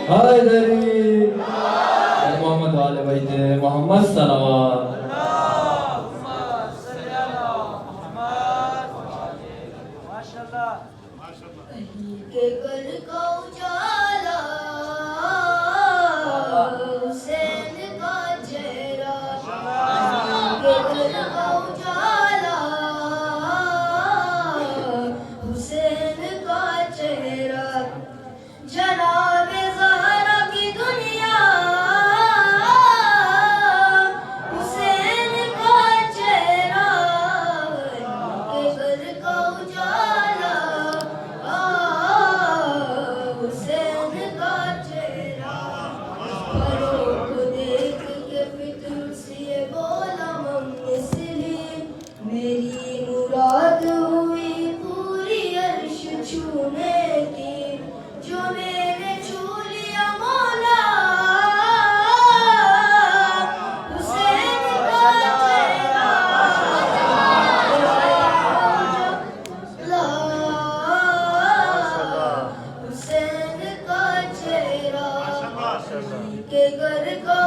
हैदरी मोहम्मद वाले बैते मोहम्मद सलवात के घर का उजाला हुसैन का चेहरा के घर का उजाला हुसैन का चेहरा जनाब ज़हरा की दुनिया हुसैन का चेहरा के घर का उजाला हुसैन का चेहरा फरोख देख के फिक्र से बोला मुस्लिम मेरी मुराद हुई पूरी अर्श छूने की जो मैंने छू लिया मौला हुसैन का चेहरा हुसैन का चेहरा के घर का